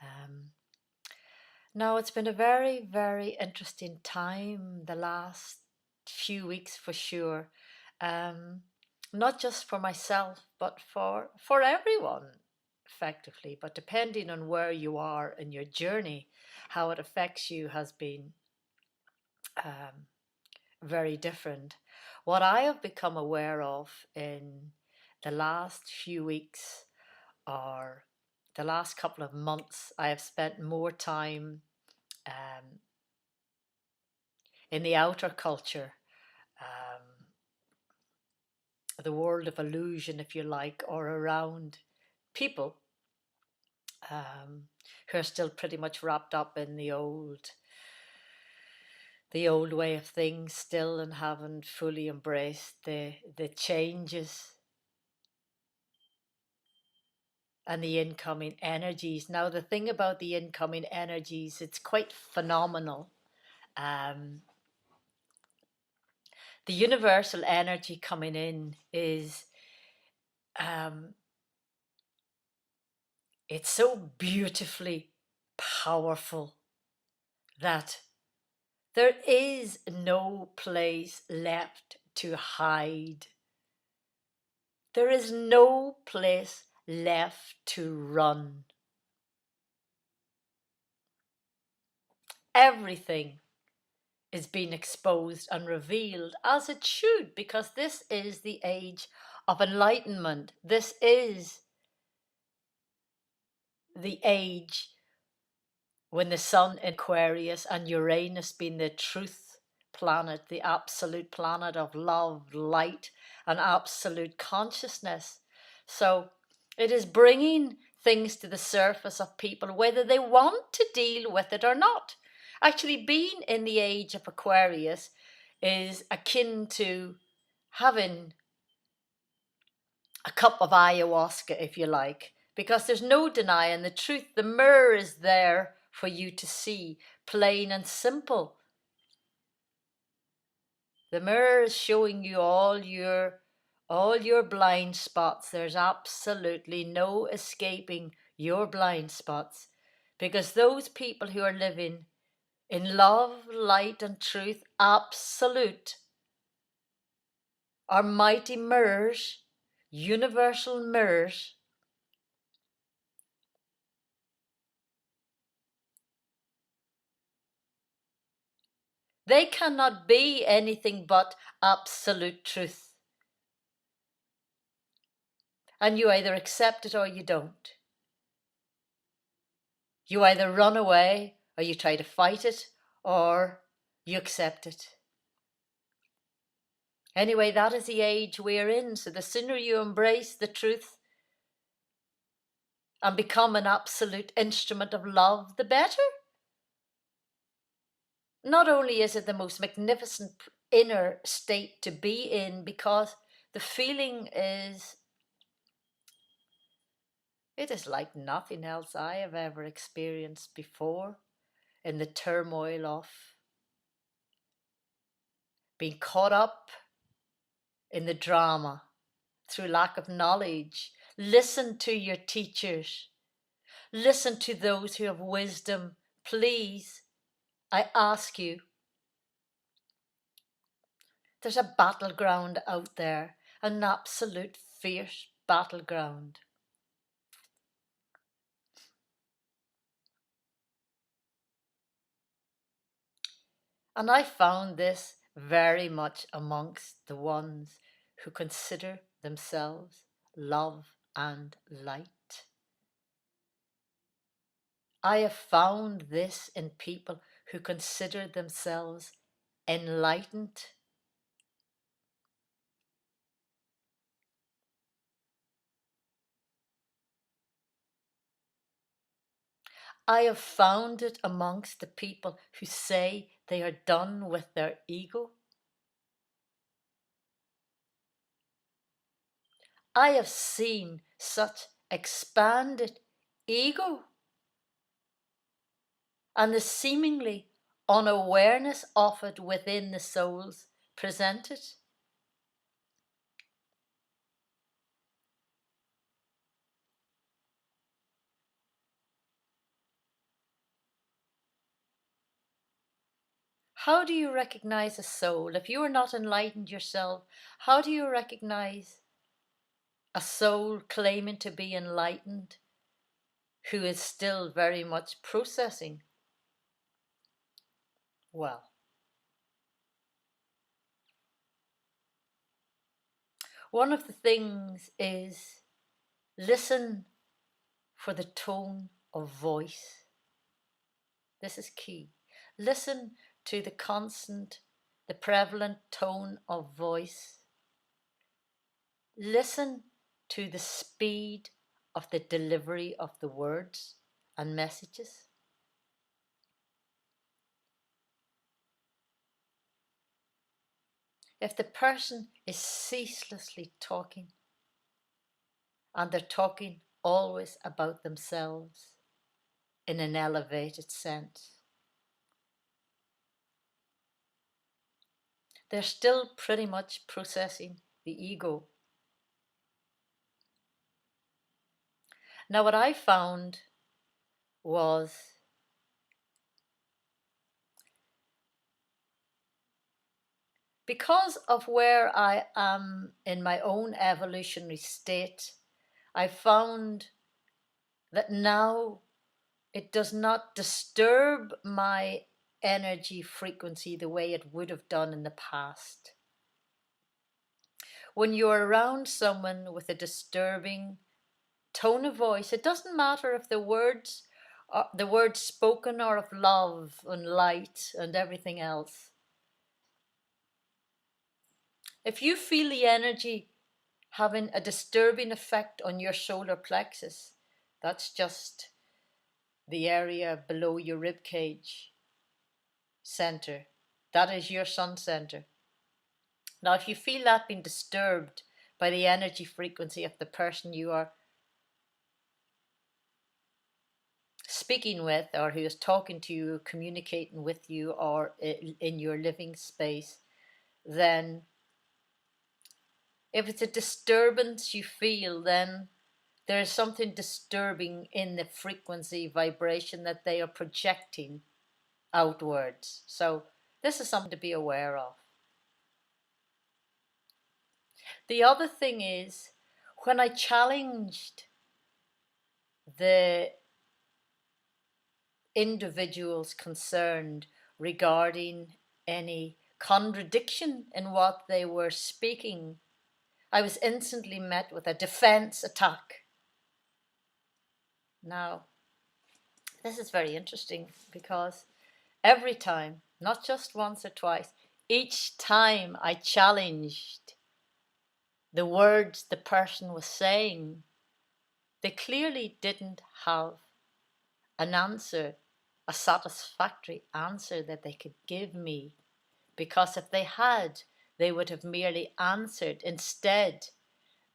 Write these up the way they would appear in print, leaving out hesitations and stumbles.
Um, no, it's been a very, very interesting time the last few weeks for sure. Um, Not just for myself, but for everyone, effectively. But depending on where you are in your journey, how it affects you has been um, very different. What I have become aware of in the last few weeks or the last couple of months, I have spent more time um, in the outer culture, um, the world of illusion, if you like, or around people who are still pretty much wrapped up in the old way of things still, and haven't fully embraced the changes and the incoming energies. Now, the thing about the incoming energies, it's quite phenomenal. Um, the universal energy coming in is um, it's so beautifully powerful that there is no place left to hide. There is no place left to run. Everything is being exposed and revealed as it should, because this is the age of enlightenment. This is the age when the sun in Aquarius and Uranus being the truth planet, the absolute planet of love, light, and absolute consciousness. So it is bringing things to the surface of people, whether they want to deal with it or not. Actually, being in the age of Aquarius is akin to having a cup of ayahuasca, if you like, because there's no denying the truth. The mirror is there for you to see, plain and simple. The mirror is showing you all your blind spots. There's absolutely no escaping your blind spots, because those people who are living in love, light, and truth, absolute, are mighty mirrors, universal mirrors. They cannot be anything but absolute truth. And you either accept it or you don't. You either run away or you try to fight it, or you accept it. Anyway, that is the age we're in. So the sooner you embrace the truth and become an absolute instrument of love, the better. Not only is it the most magnificent inner state to be in, because the feeling is, it is like nothing else I have ever experienced before, in the turmoil of being caught up in the drama through lack of knowledge. Listen to your teachers. Listen to those who have wisdom. Please, I ask you. There's a battleground out there, an absolute fierce battleground. And I found this very much amongst the ones who consider themselves love and light. I have found this in people who consider themselves enlightened. I have found it amongst the people who say they are done with their ego. I have seen such expanded ego and the seemingly unawareness of it within the souls presented. How do you recognize a soul? If you are not enlightened yourself, how do you recognize a soul claiming to be enlightened who is still very much processing? Well, one of the things is listen for the tone of voice. This is key. Listen to the constant, the prevalent tone of voice. Listen to the speed of the delivery of the words and messages. If the person is ceaselessly talking, and they're talking always about themselves in an elevated sense, they're still pretty much processing the ego. Now, what I found was because of where I am in my own evolutionary state, I found that now it does not disturb my energy frequency the way it would have done in the past. When you're around someone with a disturbing tone of voice, it doesn't matter if the words spoken are of love and light and everything else. If you feel the energy having a disturbing effect on your solar plexus, that's just the area below your rib cage center. That is your sun center. Now, if you feel that being disturbed by the energy frequency of the person you are speaking with, or who is talking to you, communicating with you, or in your living space, then if it's a disturbance you feel, then there is something disturbing in the frequency vibration that they are projecting outwards. So this is something to be aware of. The other thing is, when I challenged the individuals concerned regarding any contradiction in what they were speaking, I was instantly met with a defense attack. Now, this is very interesting because every time, not just once or twice, each time I challenged the words the person was saying, they clearly didn't have an answer, a satisfactory answer that they could give me. Because if they had, they would have merely answered. Instead,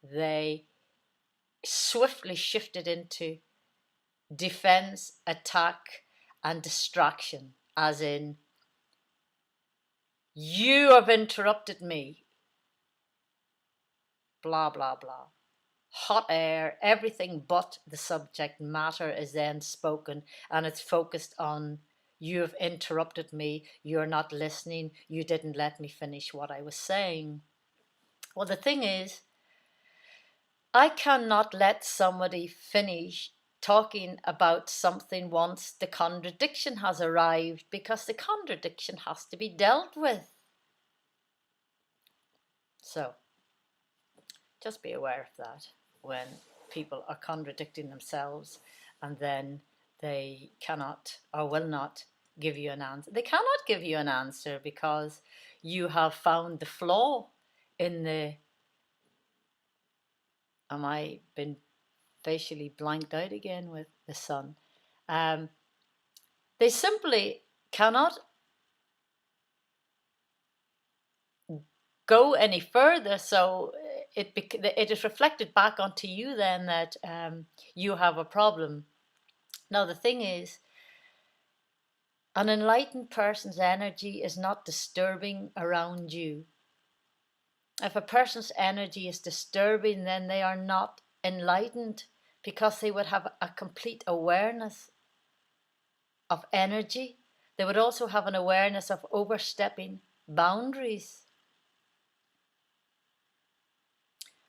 they swiftly shifted into defense, attack, and distraction, as in, you have interrupted me, blah, blah, blah. Hot air, everything but the subject matter is then spoken, and it's focused on, you've interrupted me, you're not listening, you didn't let me finish what I was saying. Well, the thing is, I cannot let somebody finish talking about something once the contradiction has arrived, because the contradiction has to be dealt with. So just be aware of that when people are contradicting themselves and then they cannot or will not give you an answer. They cannot give you an answer because you have found the flaw in the... Am I been facially blanked out again with the sun? They simply cannot go any further, so it is reflected back onto you then that you have a problem. Now the thing is, an enlightened person's energy is not disturbing around you. If a person's energy is disturbing, then they are not enlightened, because they would have a complete awareness of energy. They would also have an awareness of overstepping boundaries.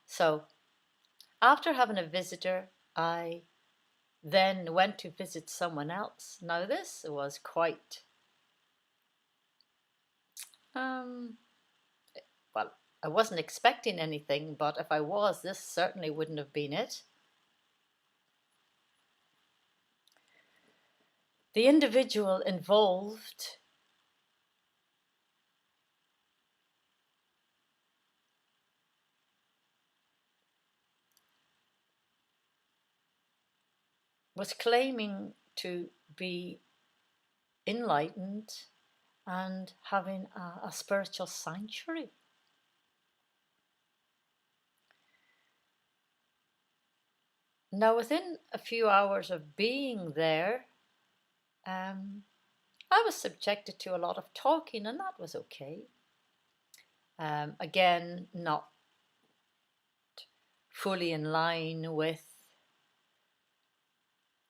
So, after having a visitor, I then went to visit someone else. Now, this was quite, well, I wasn't expecting anything, but if I was, this certainly wouldn't have been it. The individual involved was claiming to be enlightened and having a spiritual sanctuary. Now, within a few hours of being there, I was subjected to a lot of talking, and that was okay. Again, not fully in line with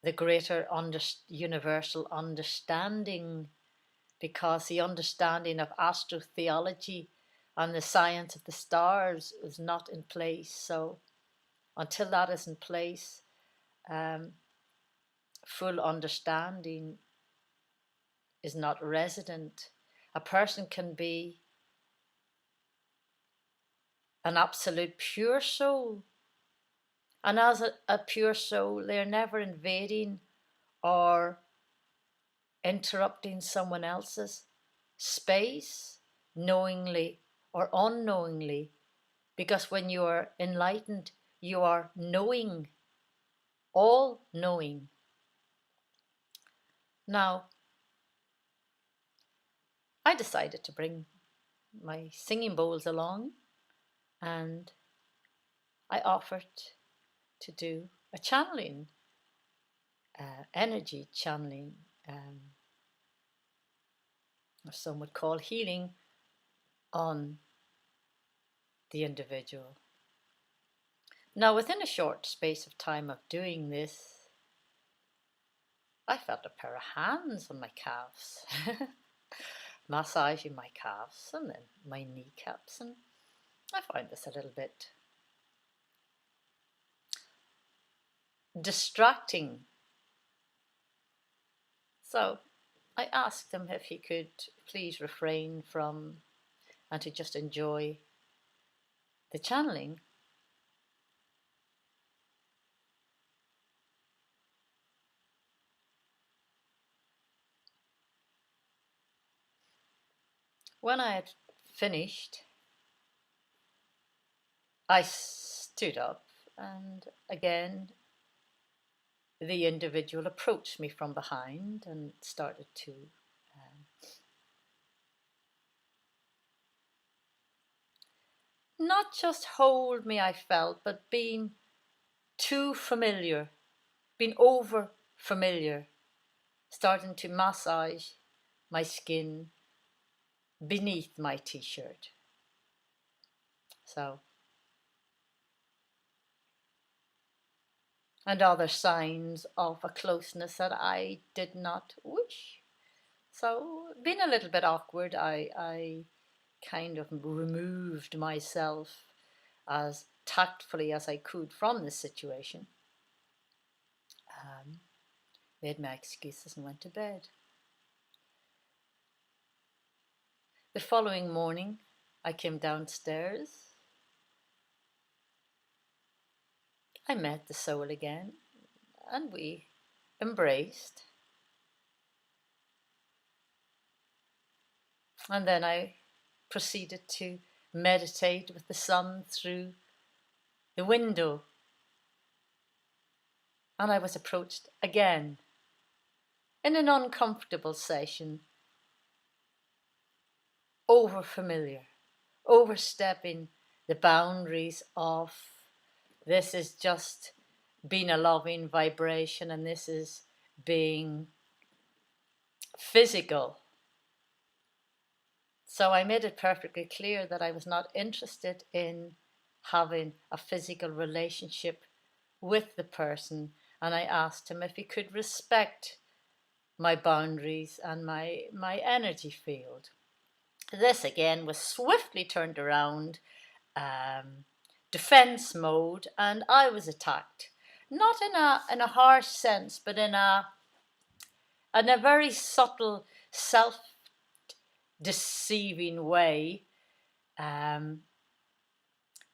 the greater universal understanding, because the understanding of astrotheology and the science of the stars is not in place. So until that is in place, full understanding is not resident. A person can be an absolute pure soul, and as a pure soul, they're never invading or interrupting someone else's space, knowingly or unknowingly, because when you are enlightened, you are knowing, all knowing. Now, I decided to bring my singing bowls along, and I offered to do a channeling, energy channeling, or some would call healing, on the individual. Now, within a short space of time of doing this, I felt a pair of hands on my calves, massaging my calves and then my kneecaps, and I find this a little bit distracting. So I asked him if he could please refrain from and to just enjoy the channeling. When I had finished, I stood up, and again the individual approached me from behind and started to not just hold me, I felt, but being too familiar, being over familiar, starting to massage my skin beneath my t-shirt. So, and other signs of a closeness that I did not wish. So, being a little bit awkward, I kind of removed myself as tactfully as I could from this situation. Made my excuses and went to bed. The following morning, I came downstairs. I met the soul again, and we embraced. And then I proceeded to meditate with the sun through the window. And I was approached again in an uncomfortable session, over familiar, overstepping the boundaries of this is just being a loving vibration and this is being physical. So I made it perfectly clear that I was not interested in having a physical relationship with the person, and I asked him if he could respect my boundaries and my energy field. This again was swiftly turned around, um, defense mode, and I was attacked. Not in a harsh sense, but in a very subtle, self deceiving way. Um,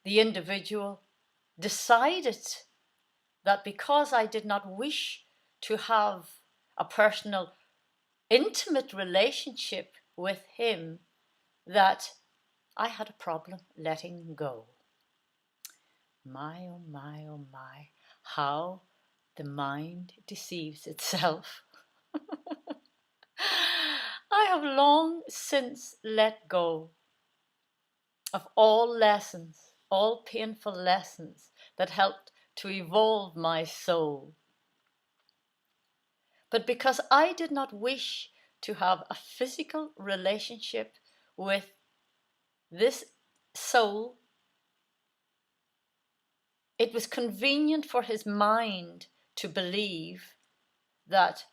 the individual decided that because I did not wish to have a personal, intimate relationship with him, that I had a problem letting go. My, oh my, oh my, how the mind deceives itself. I have long since let go of all lessons, all painful lessons that helped to evolve my soul. But because I did not wish to have a physical relationship with this soul, it was convenient for his mind to believe that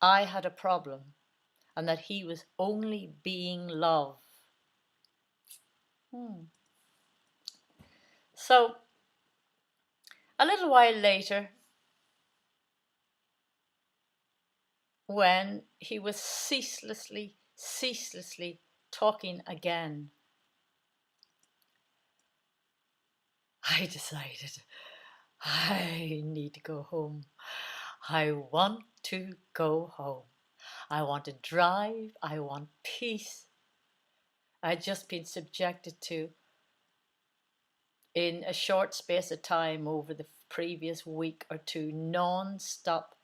I had a problem and that he was only being love. So, a little while later, when he was ceaselessly talking again, I decided I need to go home. I want to go home. I want to drive. I want peace. I'd just been subjected to, in a short space of time over the previous week or two, non-stop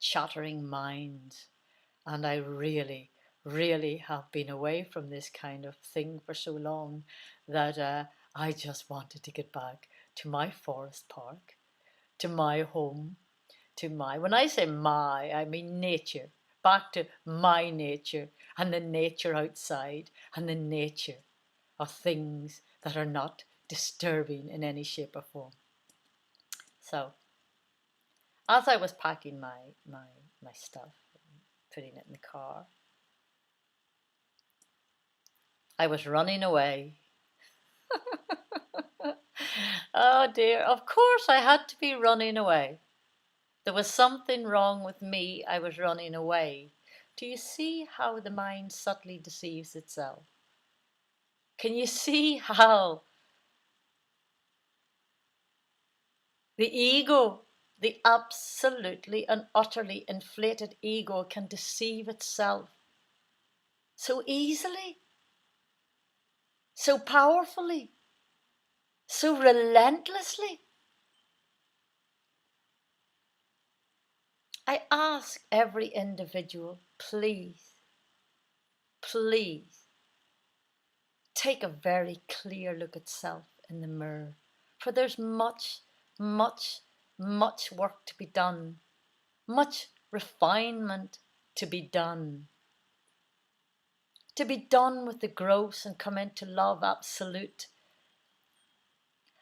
chattering minds. And I really have been away from this kind of thing for so long that I just wanted to get back to my forest park, to my home, when I say my, I mean nature, back to my nature and the nature outside and the nature of things that are not disturbing in any shape or form. So, as I was packing my stuff, putting it in the car, I was running away. Oh dear, of course I had to be running away. There was something wrong with me, I was running away. Do you see how the mind subtly deceives itself? Can you see how the ego, the absolutely and utterly inflated ego, can deceive itself so easily, so powerfully, so relentlessly? I ask every individual, please, please, take a very clear look at self in the mirror. For there's much, much work to be done, much refinement to be done. To be done with the gross and come into love absolute.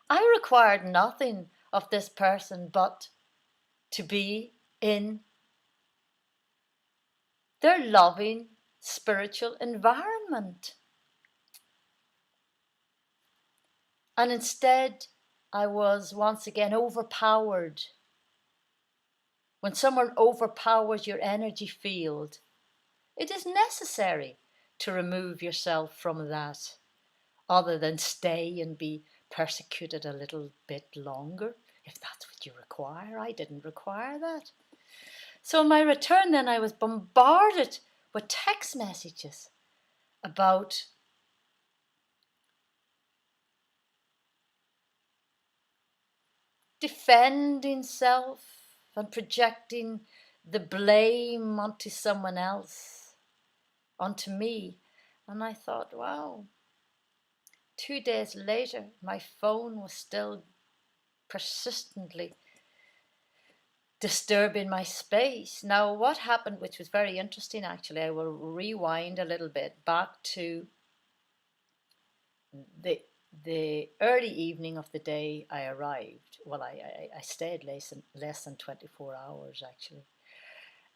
I required nothing of this person but to be in their loving spiritual environment. And instead, I was once again overpowered. When someone overpowers your energy field, it is necessary to remove yourself from that, other than stay and be persecuted a little bit longer, if that's what you require. I didn't require that. So on my return then, I was bombarded with text messages about defending self and projecting the blame onto someone else, onto me. And I thought, wow. 2 days later, my phone was still persistently disturbing my space. Now, what happened, which was very interesting actually, I will rewind a little bit back to the early evening of the day I arrived. Well, I stayed less than 24 hours actually.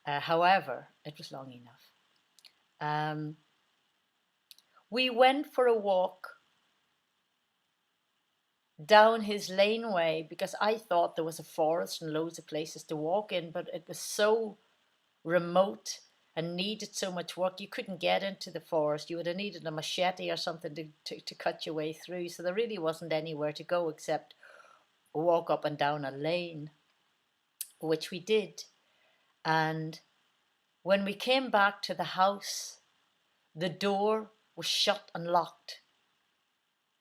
However, it was long enough. We went for a walk down his laneway because I thought there was a forest and loads of places to walk in, but it was so remote and needed so much work. You couldn't get into the forest. You would have needed a machete or something to cut your way through. So there really wasn't anywhere to go except walk up and down a lane, which we did. And when we came back to the house, the door was shut and locked,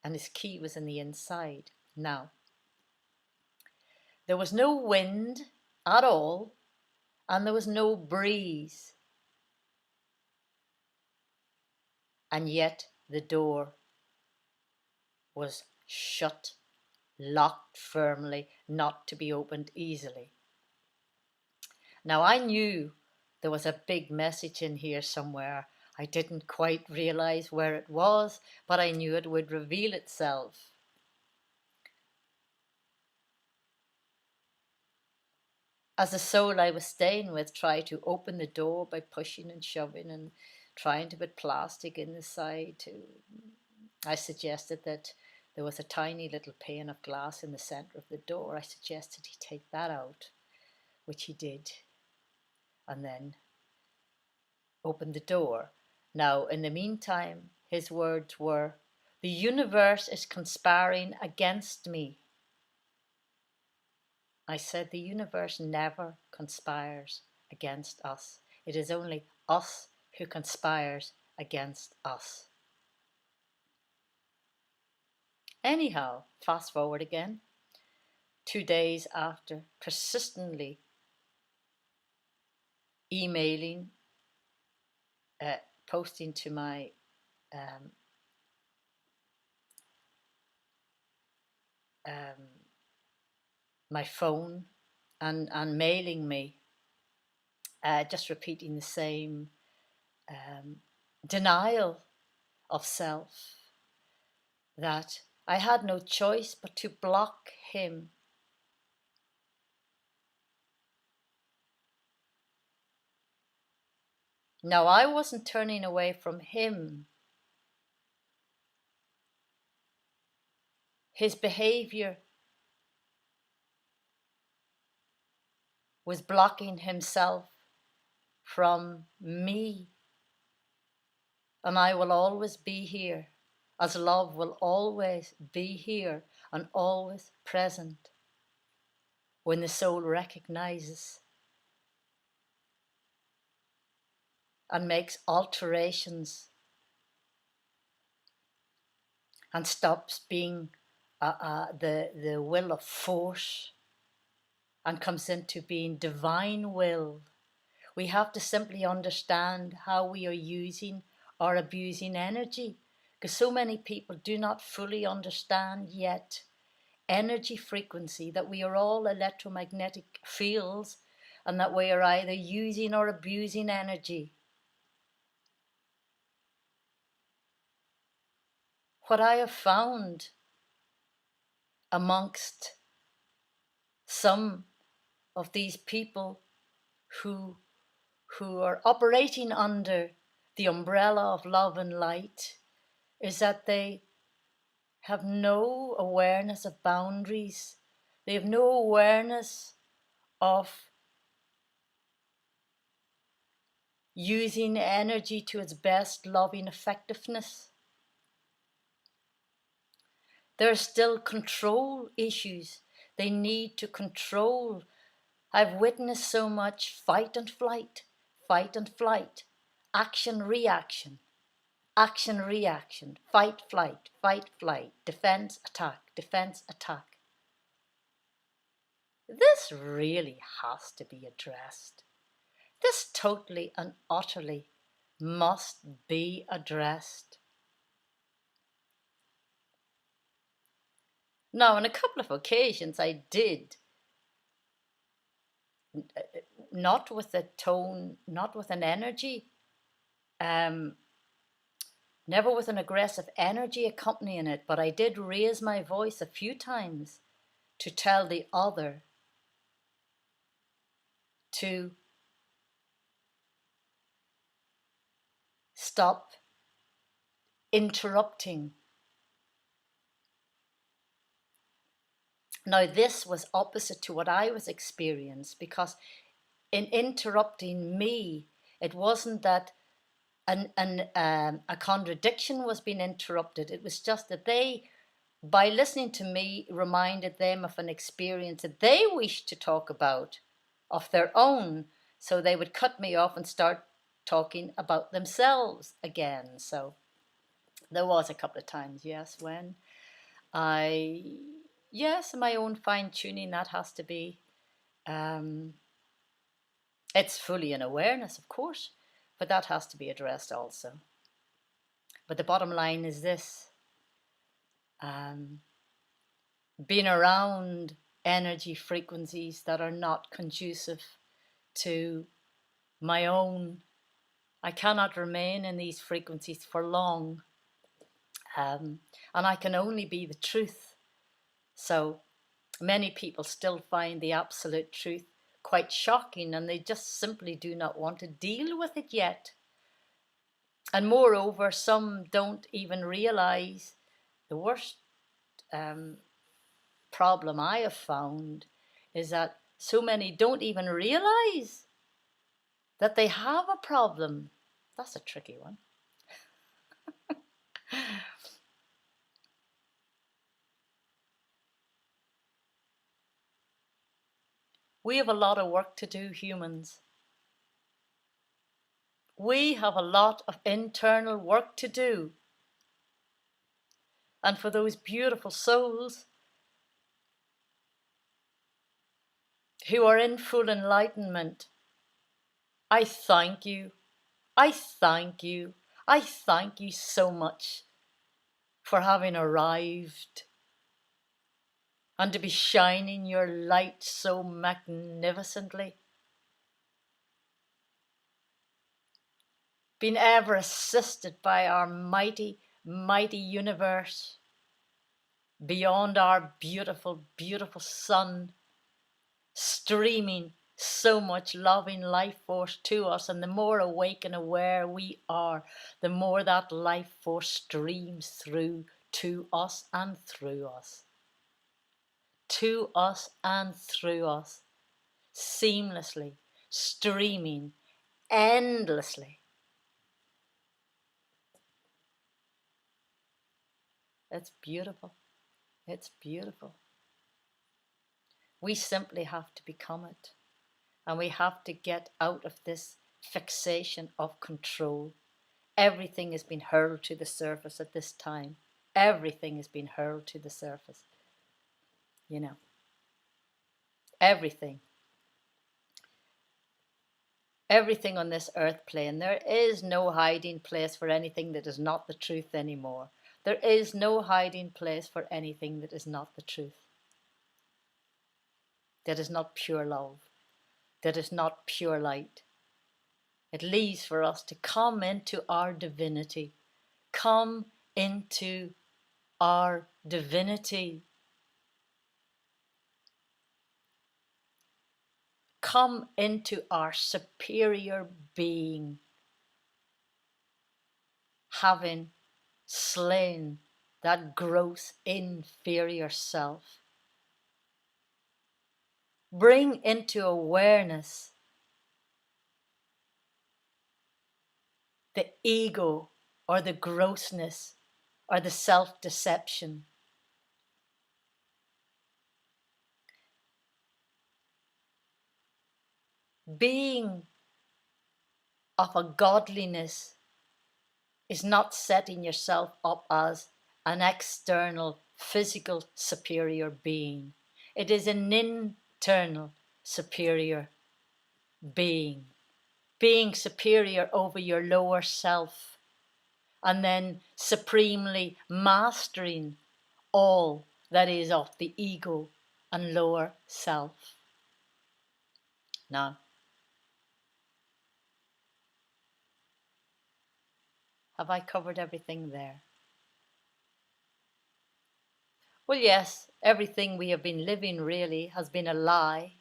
and his key was in the inside. Now, there was no wind at all, and there was no breeze. And yet the door was shut, locked firmly, not to be opened easily. Now I knew there was a big message in here somewhere. I didn't quite realize where it was, but I knew it would reveal itself. As the soul I was staying with tried to open the door by pushing and shoving and trying to put plastic in the side, I suggested that there was a tiny little pane of glass in the centre of the door. I suggested he take that out, which he did, and then opened the door. Now, in the meantime, his words were, "The universe is conspiring against me." I said, "The universe never conspires against us. It is only us who conspires against us." Anyhow, fast forward again. 2 days after persistently emailing, posting to my my phone and mailing me, just repeating the same denial of self, that I had no choice but to block him. Now, I wasn't turning away from him. His behavior was blocking himself from me. And I will always be here, as love will always be here and always present when the soul recognizes and makes alterations and stops being the will of force and comes into being divine will. We have to simply understand how we are using or abusing energy, because so many people do not fully understand yet energy frequency, that we are all electromagnetic fields and that we are either using or abusing energy. What I have found amongst some of these people who are operating under the umbrella of love and light is that they have no awareness of boundaries. They have no awareness of using energy to its best loving effectiveness. There are still control issues. They need to control. I've witnessed so much fight and flight, action, reaction, fight, flight, defense, attack. This really has to be addressed. This totally and utterly must be addressed. Now, on a couple of occasions, I did, not with a tone, not with an energy, never with an aggressive energy accompanying it, but I did raise my voice a few times to tell the other to stop interrupting. Now, this was opposite to what I was experiencing, because in interrupting me, it wasn't that a contradiction was being interrupted. It was just that they, by listening to me, reminded them of an experience that they wished to talk about of their own. So they would cut me off and start talking about themselves again. So there was a couple of times, yes, when yes, my own fine tuning, that has to be, it's fully in awareness, of course, but that has to be addressed also. But the bottom line is this: being around energy frequencies that are not conducive to my own. I cannot remain in these frequencies for long, and I can only be the truth. So many people still find the absolute truth quite shocking, and they just simply do not want to deal with it yet. And moreover, some don't even realize the worst problem I have found is that so many don't even realize that they have a problem. That's a tricky one. We have a lot of work to do, humans. We have a lot of internal work to do. And for those beautiful souls who are in full enlightenment, I thank you. I thank you. I thank you so much for having arrived and to be shining your light so magnificently. Being ever assisted by our mighty, mighty universe beyond our beautiful, beautiful sun, streaming so much loving life force to us. And the more awake and aware we are, the more that life force streams through to us and through us. To us and through us, seamlessly, streaming endlessly. It's beautiful. It's beautiful. We simply have to become it. And we have to get out of this fixation of control. Everything has been hurled to the surface at this time. Everything has been hurled to the surface. You know, everything. Everything on this earth plane. There is no hiding place for anything that is not the truth anymore. There is no hiding place for anything that is not the truth. That is not pure love. That is not pure light. It leaves for us to come into our divinity. Come into our divinity. Come into our superior being, having slain that gross inferior self. Bring into awareness the ego or the grossness or the self-deception. Being of a godliness is not setting yourself up as an external physical superior being. It is an internal superior being. Being superior over your lower self, and then supremely mastering all that is of the ego and lower self. Now, have I covered everything there? Well, yes, everything we have been living really has been a lie.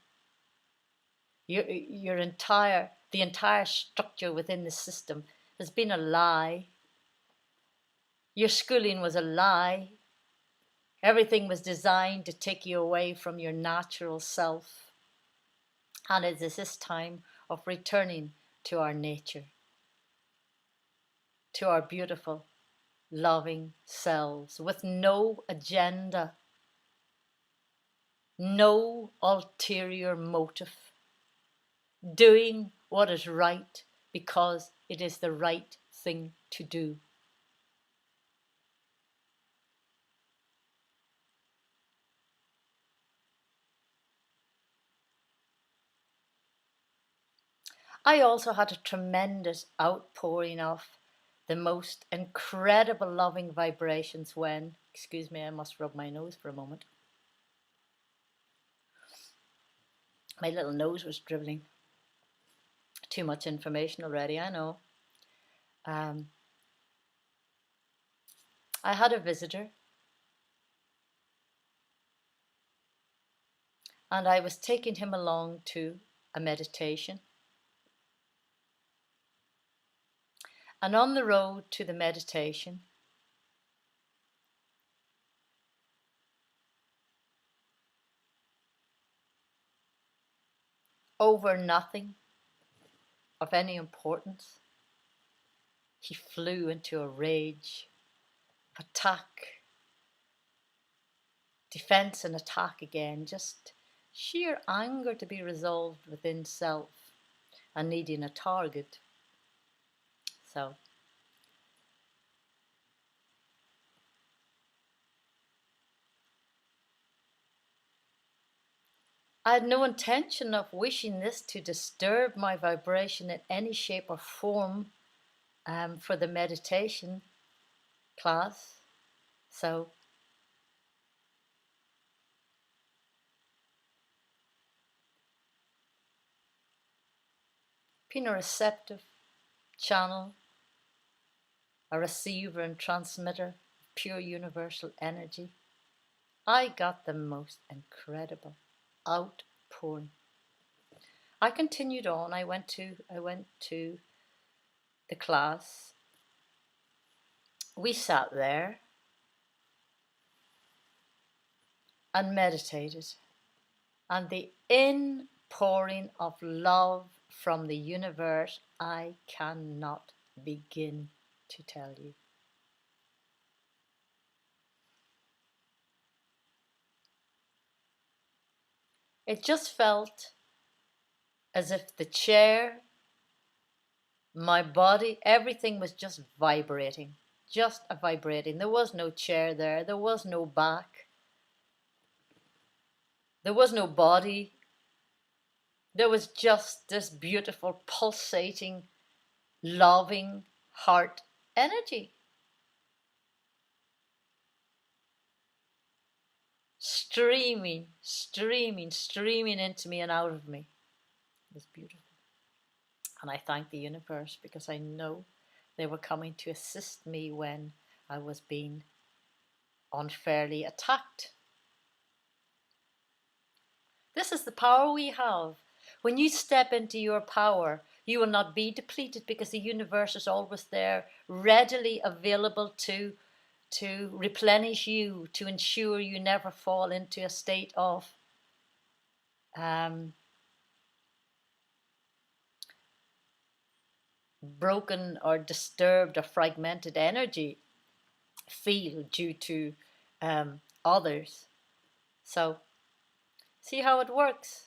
The entire structure within the system has been a lie. Your schooling was a lie. Everything was designed to take you away from your natural self. And it is this time of returning to our nature, to our beautiful, loving selves with no agenda, no ulterior motive, doing what is right because it is the right thing to do. I also had a tremendous outpouring of the most incredible loving vibrations when, excuse me, I must rub my nose for a moment. My little nose was dribbling. Too much information already, I know. Um, I had a visitor and I was taking him along to a meditation. And on the road to the meditation, over nothing of any importance, he flew into a rage, attack, defense and attack again, just sheer anger to be resolved within self and needing a target. So I had no intention of wishing this to disturb my vibration in any shape or form for the meditation class. So being a receptive channel, a receiver and transmitter of pure universal energy, I got the most incredible outpouring. I continued on. I went to the class. We sat there and meditated, and the inpouring of love from the universe, I cannot begin to tell you. It just felt as if the chair, my body, everything was just vibrating, just a vibrating. There was no chair there, there was no back, there was no body. There was just this beautiful, pulsating, loving heart energy. Streaming, streaming, streaming into me and out of me. It was beautiful. And I thank the universe because I know they were coming to assist me when I was being unfairly attacked. This is the power we have. When you step into your power, you will not be depleted because the universe is always there, readily available to replenish you, to ensure you never fall into a state of broken or disturbed or fragmented energy field due to others. So, see how it works.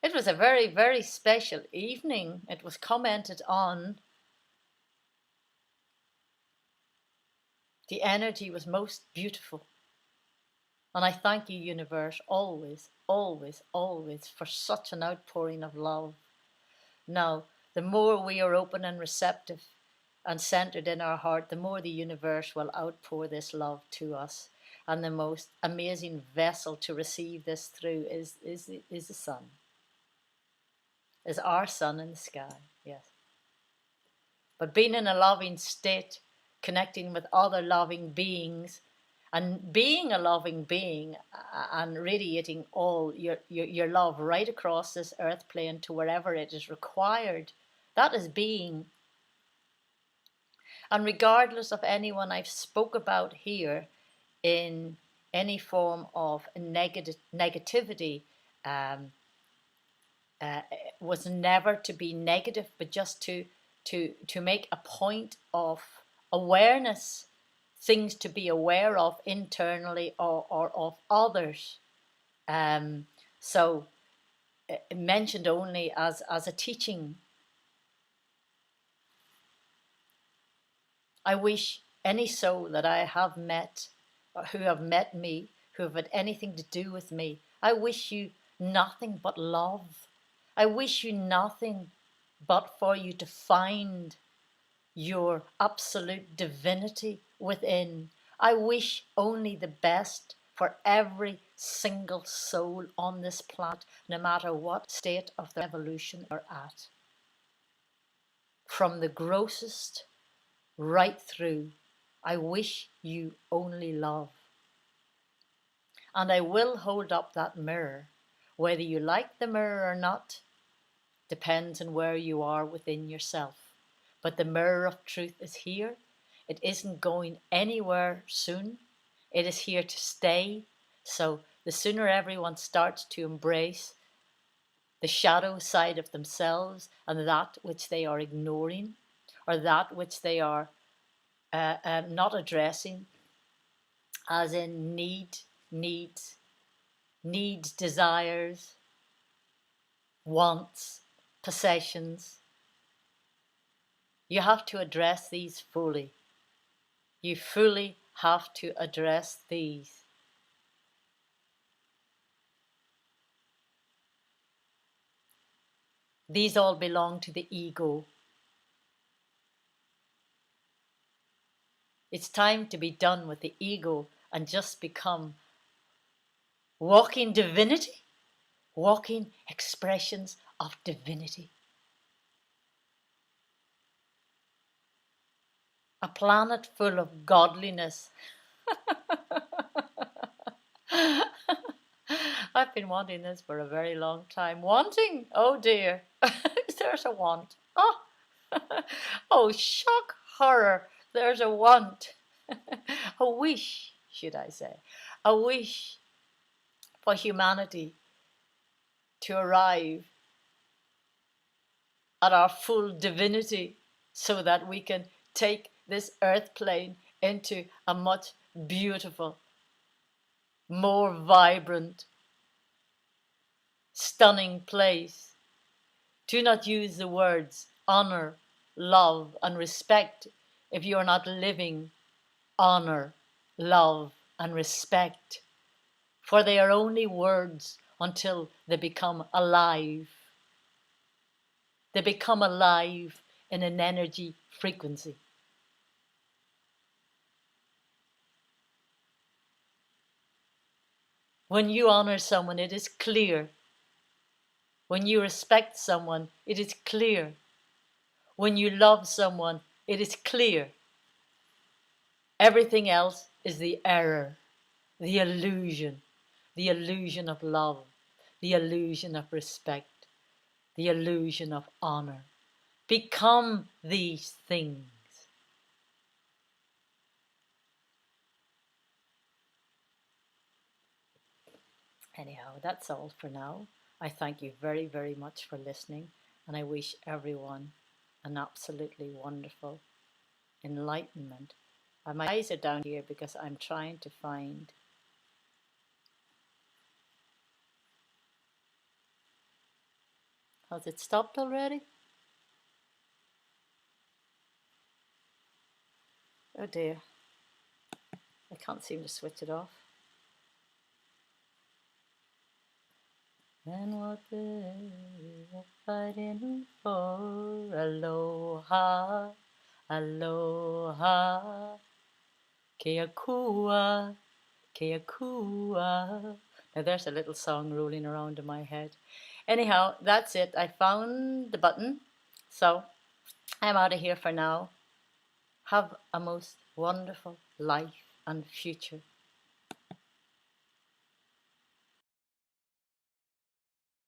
It was a very, very special evening. It was commented on. The energy was most beautiful. And I thank you, universe, always, always, always for such an outpouring of love. Now, the more we are open and receptive and centered in our heart, the more the universe will outpour this love to us. And the most amazing vessel to receive this through is the sun. Is our sun in the sky, yes. But being in a loving state, connecting with other loving beings, And being a loving being and radiating all your love right across this earth plane to wherever it is required, that is being. And regardless of anyone I've spoke about here in any form of negativity, um, was never to be negative, but just to make a point of awareness, things to be aware of internally or of others. Um, so mentioned only as a teaching. I wish any soul that I have met, or who have met me, who have had anything to do with me, I wish you nothing but love. I wish you nothing but for you to find your absolute divinity within. I wish only the best for every single soul on this planet, no matter what state of their evolution they're at. From the grossest right through, I wish you only love. And I will hold up that mirror. Whether you like the mirror or not depends on where you are within yourself. But the mirror of truth is here. It isn't going anywhere soon. It is here to stay. So the sooner everyone starts to embrace the shadow side of themselves and that which they are ignoring, or that which they are not addressing, as in needs, desires, wants, possessions. You have to address these fully. You fully have to address these. These all belong to the ego. It's time to be done with the ego and just become walking divinity, walking expressions of divinity. A planet full of godliness. I've been wanting this for a very long time. Wanting? Oh dear. There's a want. Oh, oh, shock, horror. There's a want. A wish, should I say. A wish for humanity to arrive at our full divinity so that we can take this earth plane into a much beautiful, more vibrant, stunning place. Do not use the words honor, love, and respect if you are not living honor, love, and respect, for they are only words until they become alive. They become alive in an energy frequency. When you honor someone, it is clear. When you respect someone, it is clear. When you love someone, it is clear. Everything else is the error, the illusion of love, the illusion of respect, the illusion of honor. Become these things. Anyhow, that's all for now. I thank you very, very much for listening, and I wish everyone an absolutely wonderful enlightenment. My eyes are down here because I'm trying to find Has it stopped already? Oh dear. I can't seem to switch it off. And what they're fighting for, aloha, aloha, keakua, keakua. Now there's a little song rolling around in my head. Anyhow, that's it. I found the button. So I'm out of here for now. Have a most wonderful life and future.